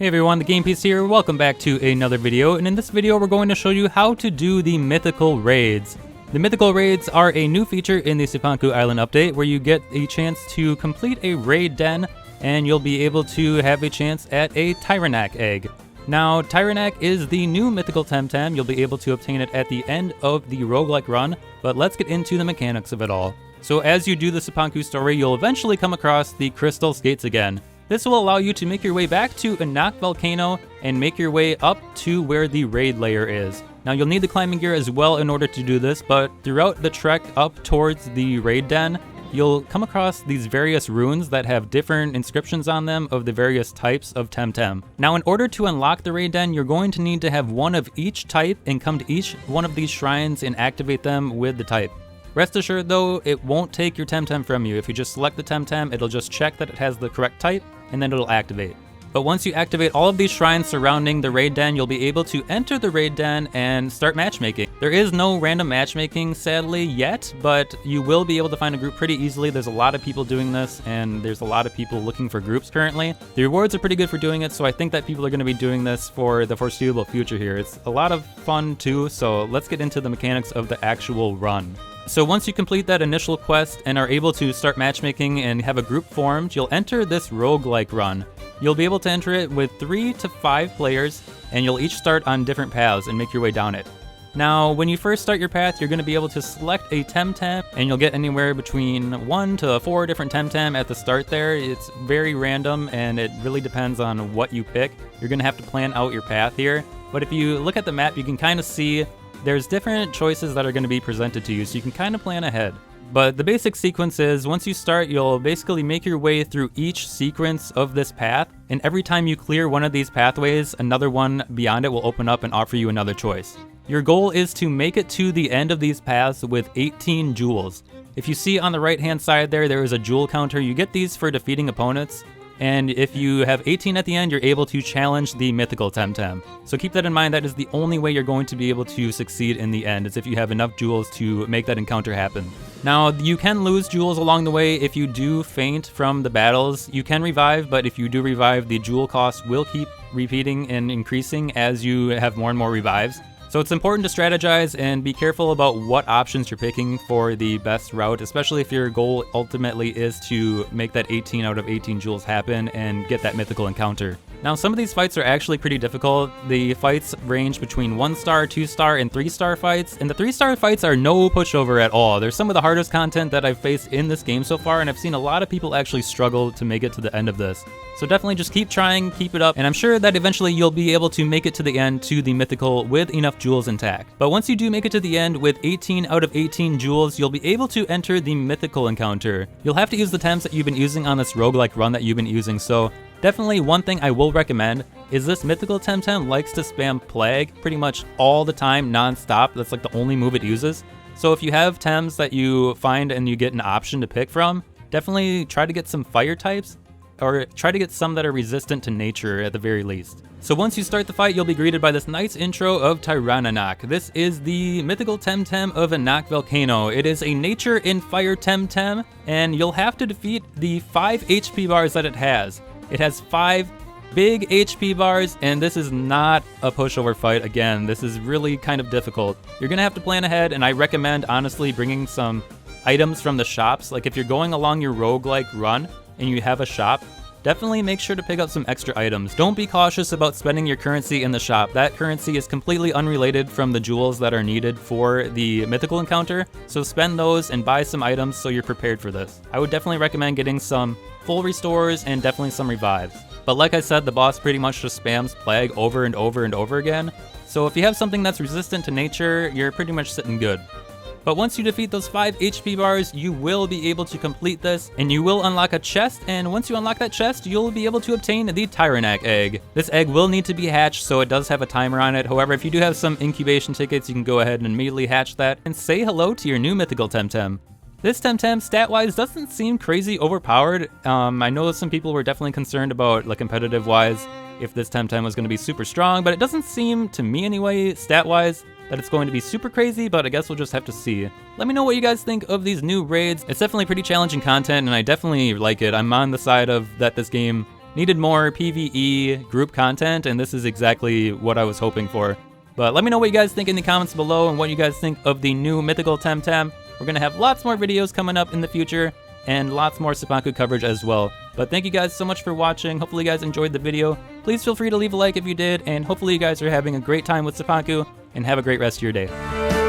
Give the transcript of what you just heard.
Hey everyone, the Game Piece here. Welcome back to another video, and in this video we're going to show you how to do the Mythical Raids. The Mythical Raids are a new feature in the Cipanku Island update where you get a chance to complete a raid den, and you'll be able to have a chance at a Tyrannak egg. Now, Tyrannak is the new Mythical Temtem. You'll be able to obtain it at the end of the roguelike run, but let's get into the mechanics of it all. So as you do the Cipanku story, you'll eventually come across the Crystal Skates again. This will allow you to make your way back to Anak Volcano and make your way up to where the raid layer is. Now you'll need the climbing gear as well in order to do this, but throughout the trek up towards the raid den, you'll come across these various runes that have different inscriptions on them of the various types of Temtem. Now in order to unlock the raid den, you're going to need to have one of each type and come to each one of these shrines and activate them with the type. Rest assured though, it won't take your Temtem from you. If you just select the Temtem, it'll just check that it has the correct type, and then it'll activate. But once you activate all of these shrines surrounding the raid den, you'll be able to enter the raid den and start matchmaking. There is no random matchmaking, sadly, yet, but you will be able to find a group pretty easily. There's a lot of people doing this, and there's a lot of people looking for groups currently. The rewards are pretty good for doing it, so I think that people are going to be doing this for the foreseeable future here. It's a lot of fun too, so let's get into the mechanics of the actual run. So once you complete that initial quest and are able to start matchmaking and have a group formed, you'll enter this roguelike run. You'll be able to enter it with 3 to 5 players, and you'll each start on different paths and make your way down it. Now, when you first start your path, you're going to be able to select a Temtem, and you'll get anywhere between 1 to 4 different Temtem at the start there. It's very random, and it really depends on what you pick. You're going to have to plan out your path here. But if you look at the map, you can kind of see there's different choices that are going to be presented to you, so you can kind of plan ahead. But the basic sequence is, once you start, you'll basically make your way through each sequence of this path, and every time you clear one of these pathways, another one beyond it will open up and offer you another choice. Your goal is to make it to the end of these paths with 18 jewels. If you see on the right hand side there is a jewel counter. You get these for defeating opponents. And if you have 18 at the end, you're able to challenge the Mythical Temtem. So keep that in mind. That is the only way you're going to be able to succeed in the end, is if you have enough jewels to make that encounter happen. Now, you can lose jewels along the way if you do faint from the battles. You can revive, but if you do revive, the jewel cost will keep repeating and increasing as you have more and more revives. So it's important to strategize and be careful about what options you're picking for the best route, especially if your goal ultimately is to make that 18 out of 18 jewels happen and get that mythical encounter. Now, some of these fights are actually pretty difficult. The fights range between 1-star, 2-star, and 3-star fights, and the 3-star fights are no pushover at all. They're some of the hardest content that I've faced in this game so far, and I've seen a lot of people actually struggle to make it to the end of this. So definitely just keep trying, keep it up, and I'm sure that eventually you'll be able to make it to the end to the mythical with enough jewels intact. But once you do make it to the end with 18 out of 18 jewels, you'll be able to enter the mythical encounter. You'll have to use the Tems that you've been using on this roguelike run that you've been using, so definitely one thing I will recommend is this Mythical Temtem likes to spam Plague pretty much all the time, non-stop. That's like the only move it uses. So if you have Tems that you find and you get an option to pick from, definitely try to get some fire types, or try to get some that are resistant to nature at the very least. So once you start the fight, you'll be greeted by this nice intro of Tyrannak. This is the Mythical Temtem of Anak Volcano. It is a nature and fire Temtem, and you'll have to defeat the 5 HP bars that it has. It has 5 big HP bars, and this is not a pushover fight. Again, this is really kind of difficult. You're gonna have to plan ahead, and I recommend honestly bringing some items from the shops. Like if you're going along your roguelike run and you have a shop, definitely make sure to pick up some extra items. Don't be cautious about spending your currency in the shop. That currency is completely unrelated from the jewels that are needed for the mythical encounter, so spend those and buy some items so you're prepared for this. I would definitely recommend getting some full restores and definitely some revives. But like I said, the boss pretty much just spams Plague over and over and over again, so if you have something that's resistant to nature, you're pretty much sitting good. But once you defeat those 5 HP bars, you will be able to complete this, and you will unlock a chest, and once you unlock that chest, you'll be able to obtain the Tyrannak egg. This egg will need to be hatched, so it does have a timer on it. However, if you do have some incubation tickets, you can go ahead and immediately hatch that, and say hello to your new Mythical Temtem. This Temtem, stat-wise, doesn't seem crazy overpowered. I know some people were definitely concerned about, like, competitive-wise, if this Temtem was going to be super strong, but it doesn't seem, to me anyway, stat-wise, that it's going to be super crazy, but I guess we'll just have to see. Let me know what you guys think of these new raids. It's definitely pretty challenging content, and I definitely like it. I'm on the side of that this game needed more PvE group content, and this is exactly what I was hoping for. But let me know what you guys think in the comments below and what you guys think of the new Mythical Temtem. We're going to have lots more videos coming up in the future and lots more Cipanku coverage as well. But thank you guys so much for watching. Hopefully you guys enjoyed the video. Please feel free to leave a like if you did, and hopefully you guys are having a great time with Cipanku, and have a great rest of your day.